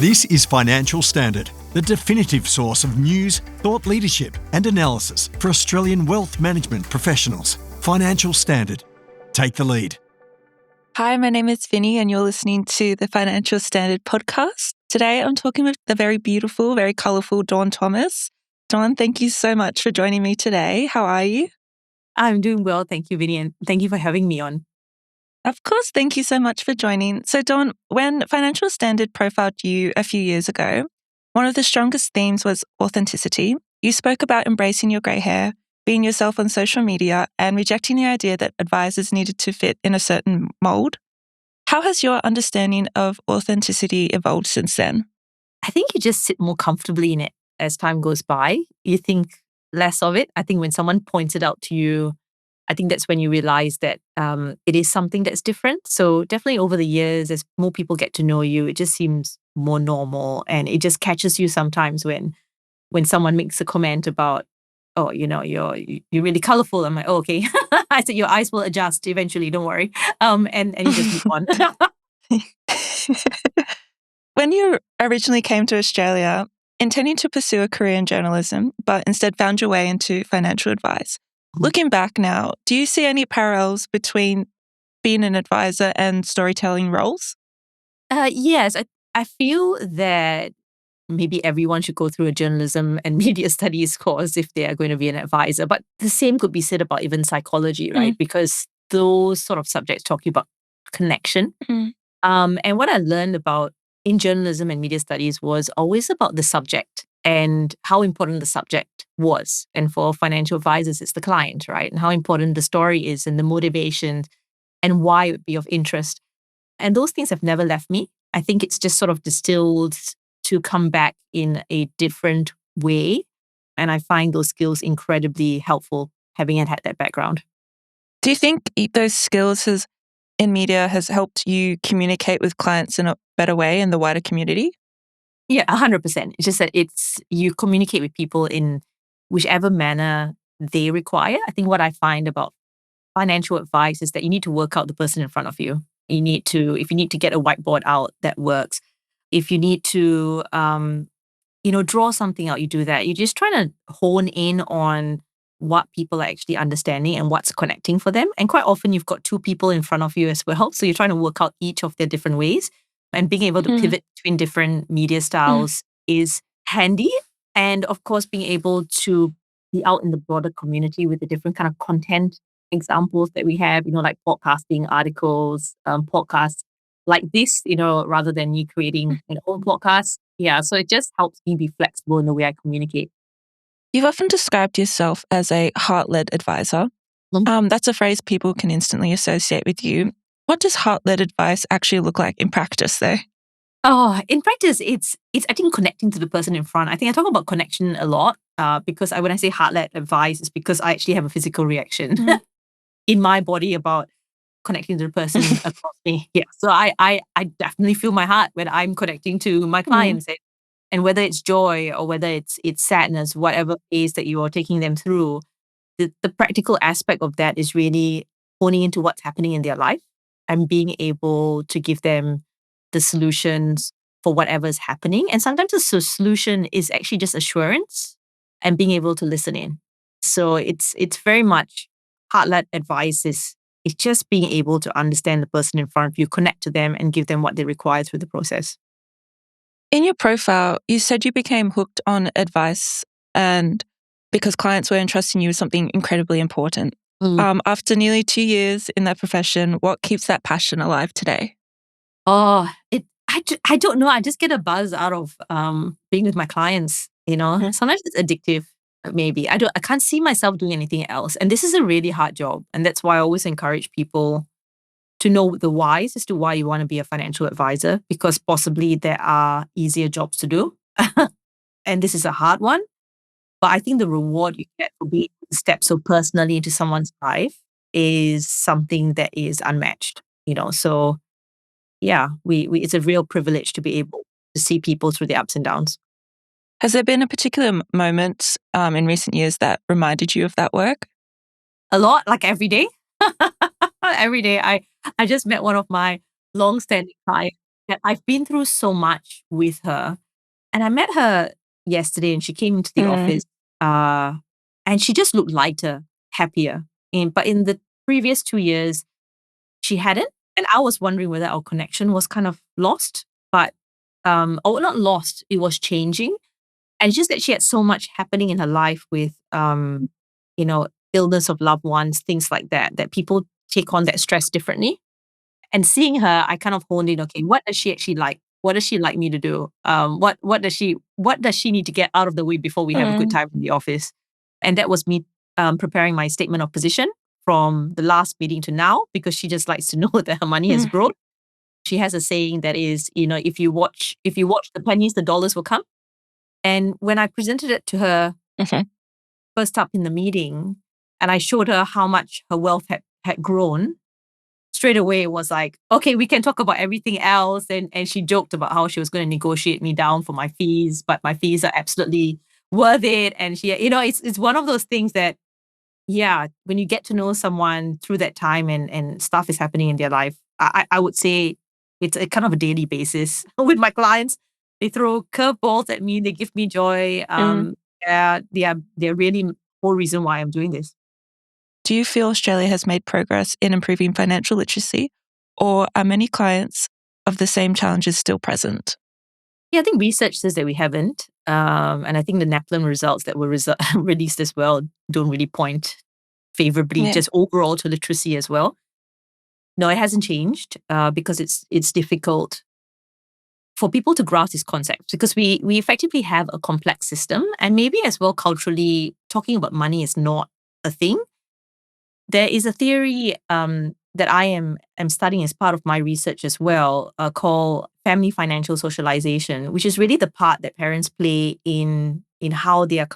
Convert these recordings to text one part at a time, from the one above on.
This is Financial Standard, the definitive source of news, thought leadership and analysis for Australian wealth management professionals. Financial Standard. Take the lead. Hi, my name is Vinny and you're listening to the Financial Standard podcast. Today I'm talking with the very beautiful, very colourful Dawn Thomas. Dawn, thank you so much for joining me today. How are you? I'm doing well, thank you, Vinny, and thank you for having me on. Of course, thank you so much for joining. So Dawn, when Financial Standard profiled you a few years ago, one of the strongest themes was authenticity. You spoke about embracing your grey hair, being yourself on social media, and rejecting the idea that advisors needed to fit in a certain mould. How has your understanding of authenticity evolved since then? I think you just sit more comfortably in it as time goes by. You think less of it. I think when someone points it out to you, I think that's when you realize that it is something that's different. So definitely over the years, as more people get to know you, it just seems more normal. And it just catches you sometimes when someone makes a comment about, oh, you're really colorful. I'm like, oh, okay. I said, your eyes will adjust eventually. Don't worry. And you just move on. When you originally came to Australia, intending to pursue a career in journalism, but instead found your way into financial advice. Looking back now, do you see any parallels between being an advisor and storytelling roles? Yes, I feel that maybe everyone should go through a journalism and media studies course if they are going to be an advisor. But the same could be said about even psychology, right? Because those sort of subjects talk about connection. And what I learned about in journalism and media studies was always about the subject and how important the subject was. And for financial advisors, it's the client, right? And how important the story is and the motivation and why it would be of interest. And those things have never left me. I think it's just sort of distilled to come back in a different way. And I find those skills incredibly helpful, having had that background. Do you think those skills in media has helped you communicate with clients in a better way in the wider community? Yeah, 100%. It's just that you communicate with people in whichever manner they require. I think what I find about financial advice is that you need to work out the person in front of you. If you need to get a whiteboard out, that works. If you need to, draw something out, you do that. You're just trying to hone in on what people are actually understanding and what's connecting for them. And quite often you've got two people in front of you as well. So you're trying to work out each of their different ways. And being able to pivot between different media styles is handy. And of course, being able to be out in the broader community with the different kind of content examples that we have, like podcasting, articles, podcasts like this, rather than me creating an own podcast. Yeah, so it just helps me be flexible in the way I communicate. You've often described yourself as a heart-led advisor. That's a phrase people can instantly associate with you. What does heart-led advice actually look like in practice, though? Oh, in practice, it's I think connecting to the person in front. I think I talk about connection a lot because when I say heart-led advice, it's because I actually have a physical reaction in my body about connecting to the person across me. Yeah, so I definitely feel my heart when I'm connecting to my clients, and whether it's joy or whether it's sadness, whatever phase that you are taking them through, the practical aspect of that is really honing into what's happening in their life and being able to give them the solutions for whatever's happening. And sometimes the solution is actually just assurance and being able to listen in. So it's very much heart-led advice is just being able to understand the person in front of you, connect to them and give them what they require through the process. In your profile, you said you became hooked on advice and because clients were entrusting you with something incredibly important. After nearly 2 years in that profession, what keeps that passion alive today? Oh, I don't know. I just get a buzz out of being with my clients. Sometimes it's addictive. Maybe I can't see myself doing anything else. And this is a really hard job, and that's why I always encourage people to know the whys as to why you want to be a financial advisor, because possibly there are easier jobs to do, and this is a hard one. But I think the reward you get for being able to step so personally into someone's life is something that is unmatched. So yeah, it's a real privilege to be able to see people through the ups and downs. Has there been a particular moment in recent years that reminded you of that work? A lot, like every day. Every day. I just met one of my long-standing clients that I've been through so much with her. And I met her yesterday and she came into the office and she just looked lighter, happier. But in the previous 2 years, she hadn't. And I was wondering whether our connection was kind of lost, but not lost, it was changing. And it's just that she had so much happening in her life with illness of loved ones, things like that, that people take on that stress differently. And seeing her, I kind of honed in, okay, what does she actually like? What does she like me to do? What does she need to get out of the way before we have a good time in the office? And that was me preparing my statement of position from the last meeting to now, because she just likes to know that her money has grown. She has a saying that is, if you watch the pennies, the dollars will come. And when I presented it to her first up in the meeting, and I showed her how much her wealth had grown, straight away it was like, okay, we can talk about everything else. And she joked about how she was going to negotiate me down for my fees, but my fees are absolutely worth it. And she, it's one of those things that, yeah, when you get to know someone through that time and stuff is happening in their life, I would say it's a kind of a daily basis with my clients. They throw curveballs at me. They give me joy. They're really the whole reason why I'm doing this. Do you feel Australia has made progress in improving financial literacy, or are many clients of the same challenges still present? Yeah, I think research says that we haven't. And I think the NAPLAN results that were released as well don't really point favorably just overall to literacy as well. No, it hasn't changed because it's difficult for people to grasp this concept, because we effectively have a complex system, and maybe as well culturally, talking about money is not a thing. There is a theory that I am studying as part of my research as well, called family financial socialization, which is really the part that parents play in how their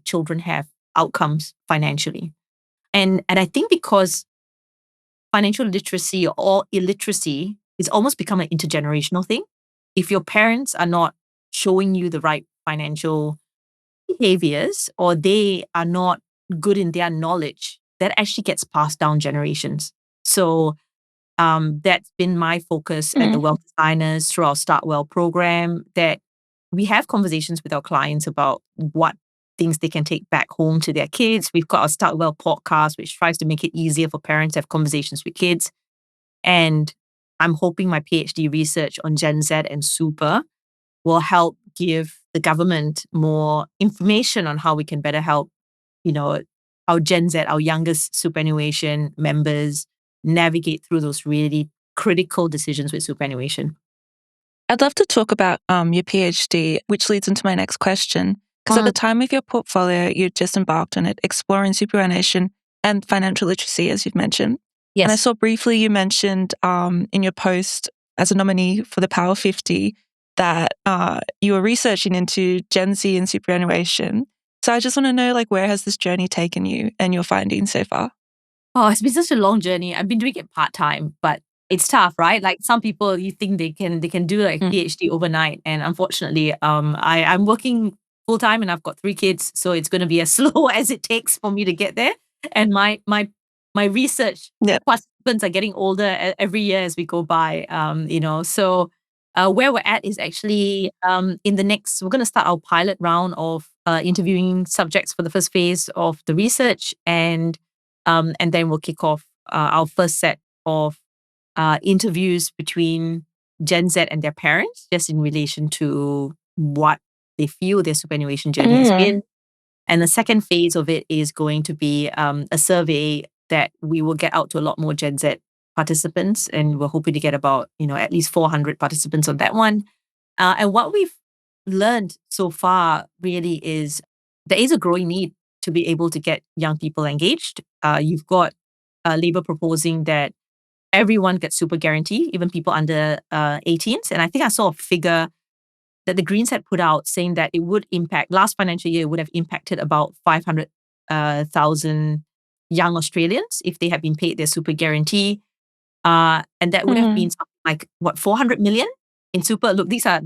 children have outcomes financially. And I think because financial literacy or illiteracy is almost become an intergenerational thing. If your parents are not showing you the right financial behaviors, or they are not good in their knowledge, that actually gets passed down generations. So that's been my focus at the Wealth Designers through our Start Well program, that we have conversations with our clients about what things they can take back home to their kids. We've got our Start Well podcast, which tries to make it easier for parents to have conversations with kids. And I'm hoping my PhD research on Gen Z and super will help give the government more information on how we can better help, our Gen Z, our youngest superannuation members, navigate through those really critical decisions with superannuation. I'd love to talk about your PhD, which leads into my next question. Because at the time of your portfolio, you just embarked on it, exploring superannuation and financial literacy, as you've mentioned. Yes. And I saw briefly you mentioned in your post as a nominee for the Power 50 that you were researching into Gen Z and superannuation. So I just want to know, where has this journey taken you and your findings so far? Oh, it's been such a long journey. I've been doing it part-time, but it's tough, right? Like some people, you think they can do like PhD overnight. And unfortunately, I'm working full-time and I've got 3 kids. So it's going to be as slow as it takes for me to get there. And my research participants are getting older every year as we go by, So where we're at is actually we're going to start our pilot round of interviewing subjects for the first phase of the research, and then we'll kick off our first set of interviews between Gen Z and their parents, just in relation to what they feel their superannuation journey has been. And the second phase of it is going to be a survey that we will get out to a lot more Gen Z participants, and we're hoping to get about at least 400 participants on that one. And what we've learned so far really is there is a growing need to be able to get young people engaged. You've got Labour proposing that everyone gets super guarantee, even people under 18s. And I think I saw a figure that the Greens had put out saying that it would impact, last financial year, would have impacted about 500,000 young Australians if they had been paid their super guarantee. And that would have been something like, 400 million in super? Look, these are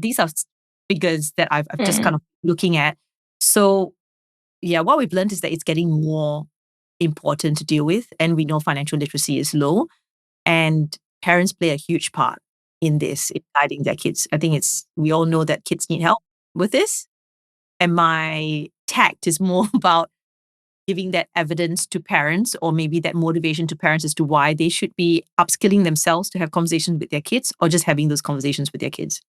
figures that I've just kind of looking at. So yeah, what we've learned is that it's getting more important to deal with. And we know financial literacy is low, and parents play a huge part in this, in guiding their kids. I think we all know that kids need help with this. And my tact is more about giving that evidence to parents, or maybe that motivation to parents as to why they should be upskilling themselves to have conversations with their kids, or just having those conversations with their kids.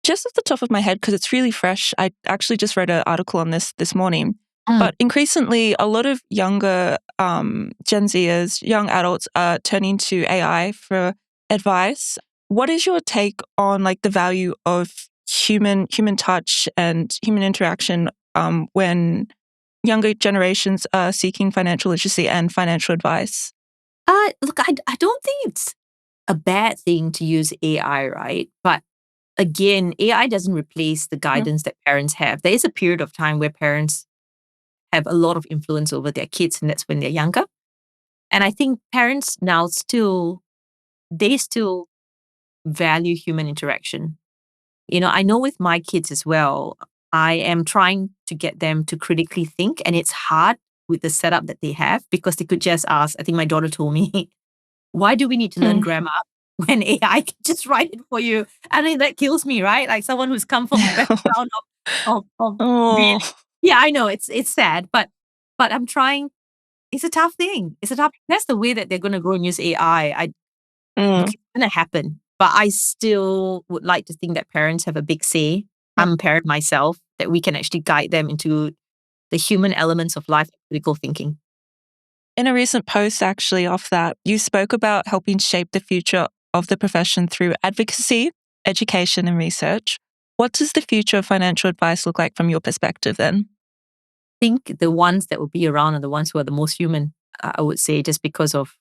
Just off the top of my head, because it's really fresh, I actually just read an article on this morning. But increasingly, a lot of younger Gen Zers, young adults, are turning to AI for advice. What is your take on like the value of human touch and human interaction when younger generations are seeking financial literacy and financial advice? Look, I don't think it's a bad thing to use AI, right? But again, AI doesn't replace the guidance that parents have. There is a period of time where parents have a lot of influence over their kids, and that's when they're younger. And I think parents now still value human interaction. I know with my kids as well, I am trying to get them to critically think, and it's hard with the setup that they have, because they could just ask. I think my daughter told me, why do we need to learn grammar when AI can just write it for you? I mean, that kills me, right? Like someone who's come from a background of being, yeah, I know it's sad, but I'm trying. It's a tough thing. That's the way that they're going to grow and use AI. It's going to happen. But I still would like to think that parents have a big say. I'm a parent myself, that we can actually guide them into the human elements of life and critical thinking. In a recent post, actually, off that, you spoke about helping shape the future of the profession through advocacy, education, and research. What does the future of financial advice look like from your perspective then? I think the ones that will be around are the ones who are the most human, I would say, just because of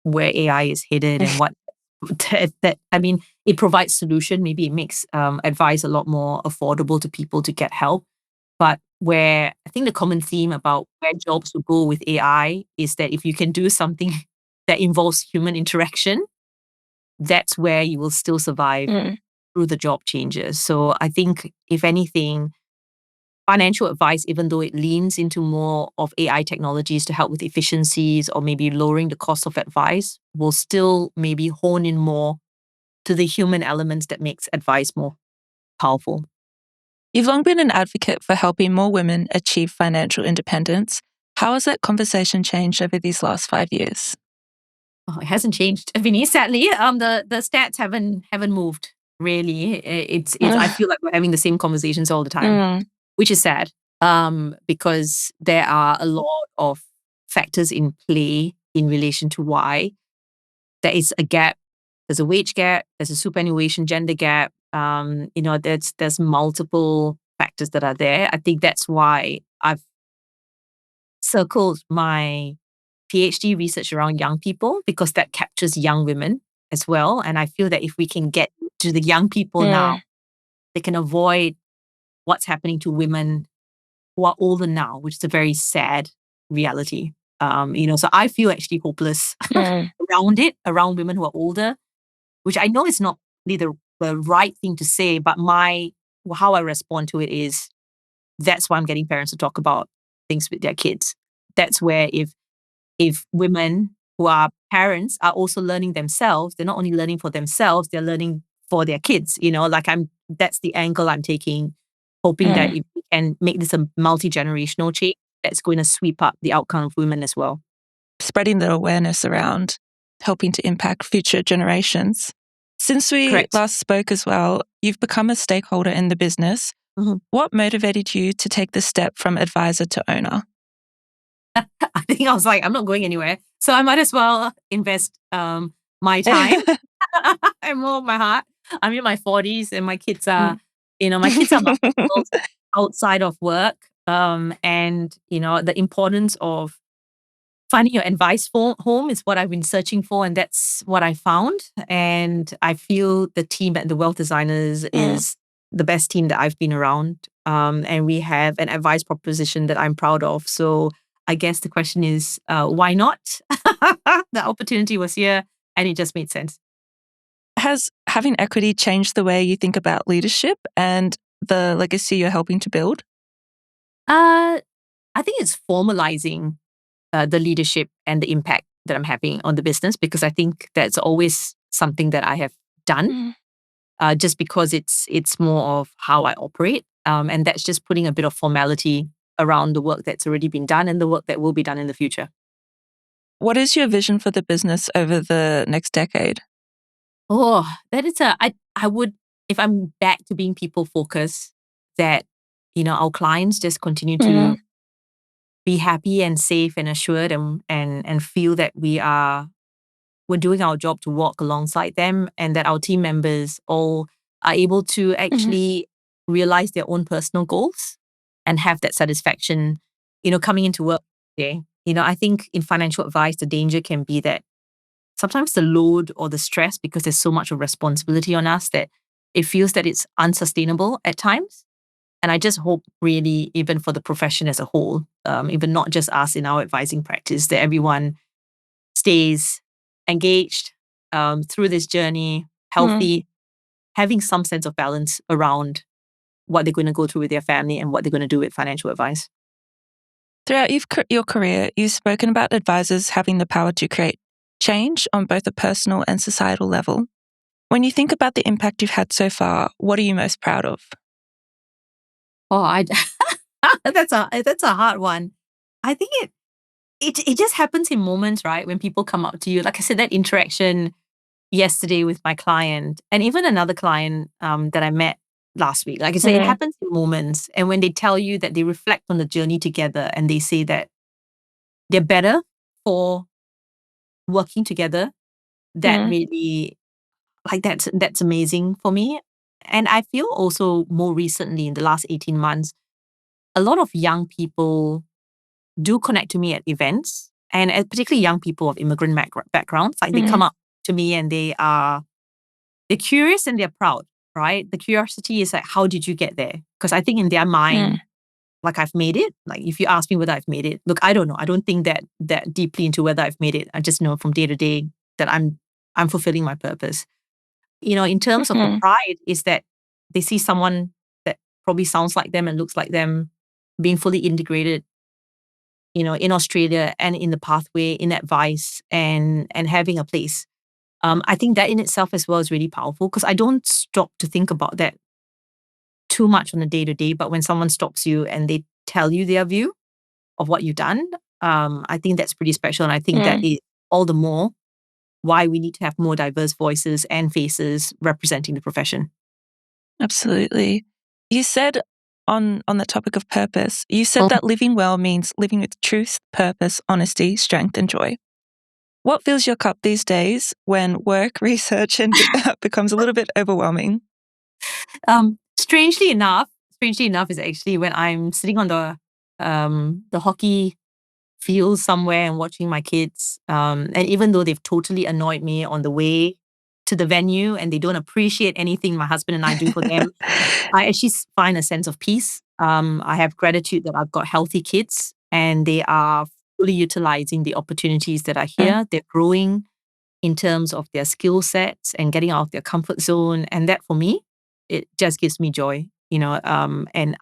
where AI is headed and what it provides solution. Maybe it makes advice a lot more affordable to people to get help. But where I think the common theme about where jobs will go with AI is that if you can do something that involves human interaction, that's where you will still survive through the job changes. So I think, if anything, financial advice, even though it leans into more of AI technologies to help with efficiencies or maybe lowering the cost of advice, will still maybe hone in more to the human elements that makes advice more powerful. You've long been an advocate for helping more women achieve financial independence. How has that conversation changed over these last 5 years? Oh, it hasn't changed, Vinny. Sadly, the stats haven't moved really. It's I feel like we're having the same conversations all the time, which is sad, because there are a lot of factors in play in relation to why there is a gap. There's a wage gap. There's a superannuation gender gap. There's multiple factors that are there. I think that's why I've circled my PhD research around young people, because that captures young women as well. And I feel that if we can get to the young people now, they can avoid what's happening to women who are older now, which is a very sad reality. So I feel actually hopeless around women who are older, which I know is not really the right thing to say, but how I respond to it is, that's why I'm getting parents to talk about things with their kids. That's where if women who are parents are also learning themselves, they're not only learning for themselves, they're learning for their kids. That's the angle I'm taking, hoping that if we can make this a multi-generational change, that's going to sweep up the outcome of women as well. Spreading the awareness around, helping to impact future generations. Since we last spoke as well, you've become a stakeholder in the business. What motivated you to take the step from advisor to owner? I think I was like, I'm not going anywhere, so I might as well invest my time and more of my heart. I'm in my 40s, and my kids are, outside of work, and the importance of finding your advice home is what I've been searching for, and that's what I found. And I feel the team at the Wealth Designers is the best team that I've been around, and we have an advice proposition that I'm proud of. So I guess the question is, why not? The opportunity was here, and it just made sense. Has having equity changed the way you think about leadership and the legacy you're helping to build? I think it's formalizing the leadership and the impact that I'm having on the business, because I think that's always something that I have done, just because it's more of how I operate. And that's just putting a bit of formality around the work that's already been done and the work that will be done in the future. What is your vision for the business over the next decade? Oh, that is I would, if I'm back to being people focused, that, our clients just continue to be happy and safe and assured and feel that we're doing our job to walk alongside them, and that our team members all are able to actually realize their own personal goals and have that satisfaction, coming into work today. I think in financial advice, the danger can be that sometimes the load or the stress, because there's so much of responsibility on us, that it feels that it's unsustainable at times. And I just hope really, even for the profession as a whole, even not just us in our advising practice, that everyone stays engaged through this journey, healthy, having some sense of balance around what they're going to go through with their family and what they're going to do with financial advice. Throughout your career, you've spoken about advisors having the power to create change on both a personal and societal level. When you think about the impact you've had so far, what are you most proud of? Oh, that's a hard one. I think it just happens in moments, right? When people come up to you, like I said, that interaction yesterday with my client, and even another client that I met last week. Like I said, it happens in moments, and when they tell you that they reflect on the journey together, and they say that they're better for working together, that really, like, that's amazing for me. And I feel also more recently, in the last 18 months, a lot of young people do connect to me at events, and particularly young people of immigrant backgrounds. Like, they come up to me and they're curious and they're proud, right? The curiosity is like, how did you get there? Because I think in their mind, like, I've made it. Like, if you ask me whether I've made it, look, I don't know. I don't think that deeply into whether I've made it. I just know from day to day that I'm fulfilling my purpose. In terms of the pride, is that they see someone that probably sounds like them and looks like them being fully integrated, in Australia and in the pathway, in advice, and having a place. I think that in itself as well is really powerful, because I don't stop to think about that too much on a day-to-day. But when someone stops you and they tell you their view of what you've done, I think that's pretty special. And I think that is all the more why we need to have more diverse voices and faces representing the profession. Absolutely. You said on the topic of purpose, you said that living well means living with truth, purpose, honesty, strength, and joy. What fills your cup these days when work, research, and becomes a little bit overwhelming? Strangely enough, is actually when I'm sitting on the hockey field somewhere and watching my kids. And even though they've totally annoyed me on the way to the venue and they don't appreciate anything my husband and I do for them, I actually find a sense of peace. I have gratitude that I've got healthy kids and they are fully utilizing the opportunities that are here. They're growing in terms of their skill sets and getting out of their comfort zone. And that, for me, it just gives me joy, and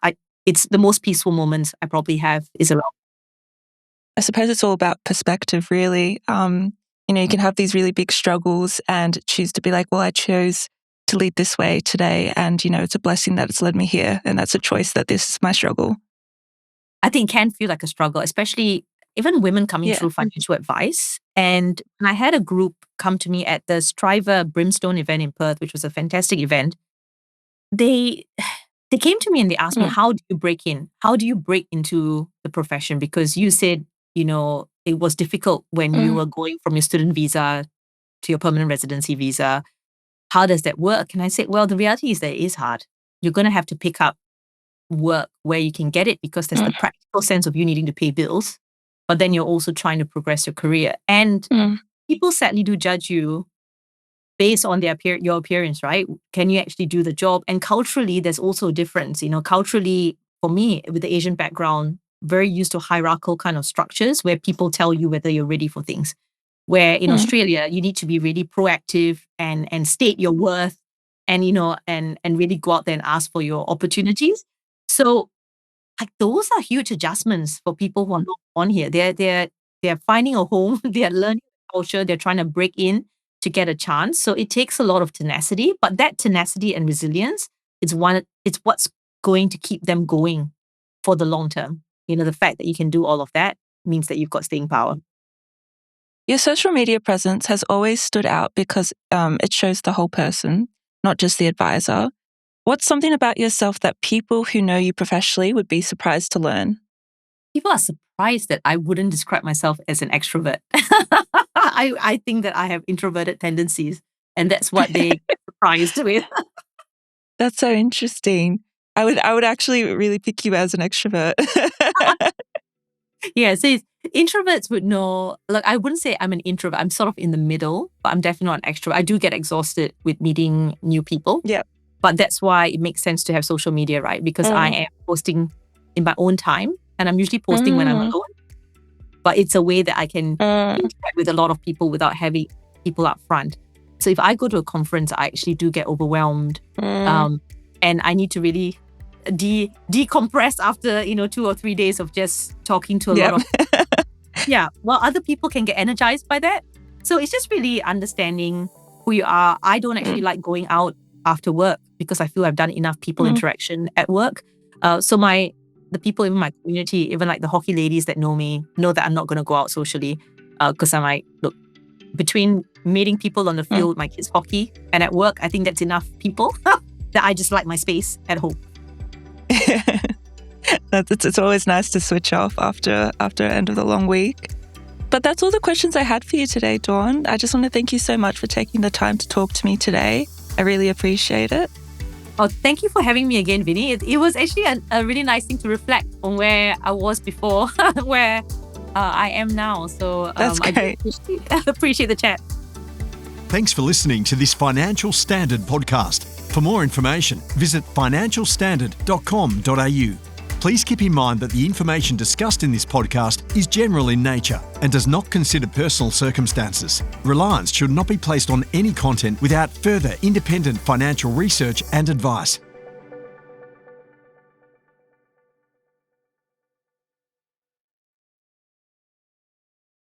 it's the most peaceful moments I probably have is around. I suppose it's all about perspective, really. You can have these really big struggles and choose to be like, well, I chose to lead this way today. And, it's a blessing that it's led me here. And that's a choice that this is my struggle. I think it can feel like a struggle, especially even women coming through financial advice. And when I had a group come to me at the Striver Brimstone event in Perth, which was a fantastic event, they came to me and they asked me, how do you break in? How do you break into the profession? Because you said, it was difficult when you were going from your student visa to your permanent residency visa. How does that work? And I said, well, the reality is that it is hard. You're going to have to pick up work where you can get it, because there's the practical sense of you needing to pay bills, but then you're also trying to progress your career. And people sadly do judge you based on your appearance, right? Can you actually do the job? And culturally, there's also a difference. Culturally, for me, with the Asian background, very used to hierarchical kind of structures where people tell you whether you're ready for things. Where in Australia, you need to be really proactive and state your worth and, and really go out there and ask for your opportunities. So, like, those are huge adjustments for people who are not on here. They're finding a home, they're learning culture, they're trying to break in. to get a chance. So it takes a lot of tenacity, but that tenacity and resilience it's what's going to keep them going for the long term. The fact that you can do all of that means that you've got staying power. Your social media presence has always stood out because it shows the whole person, not just the advisor. What's something about yourself that people who know you professionally would be surprised to learn? People are surprised that I wouldn't describe myself as an extrovert. I think that I have introverted tendencies, and that's what they get surprised with. That's so interesting. I would actually really pick you as an extrovert. Yeah, so introverts would know, I wouldn't say I'm an introvert. I'm sort of in the middle, but I'm definitely not an extrovert. I do get exhausted with meeting new people. Yeah. But that's why it makes sense to have social media, right? Because I am posting in my own time, and I'm usually posting when I'm alone. But it's a way that I can interact with a lot of people without having people up front. So if I go to a conference, I actually do get overwhelmed. And I need to really decompress after 2 or 3 days of just talking to a lot of while other people can get energized by that. So it's just really understanding who you are. I don't actually like going out after work because I feel I've done enough people interaction at work. So the people in my community, even like the hockey ladies that know me, know that I'm not going to go out socially because I'm like, look, between meeting people on the field with my kids' hockey and at work, I think that's enough people that I just like my space at home. It's always nice to switch off after end of the long week. But that's all the questions I had for you today, Dawn. I just want to thank you so much for taking the time to talk to me today. I really appreciate it. Oh, thank you for having me again, Vinny. It was actually a really nice thing to reflect on where I was before, where I am now. So that's great. I appreciate the chat. Thanks for listening to this Financial Standard podcast. For more information, visit financialstandard.com.au. Please keep in mind that the information discussed in this podcast is general in nature and does not consider personal circumstances. Reliance should not be placed on any content without further independent financial research and advice.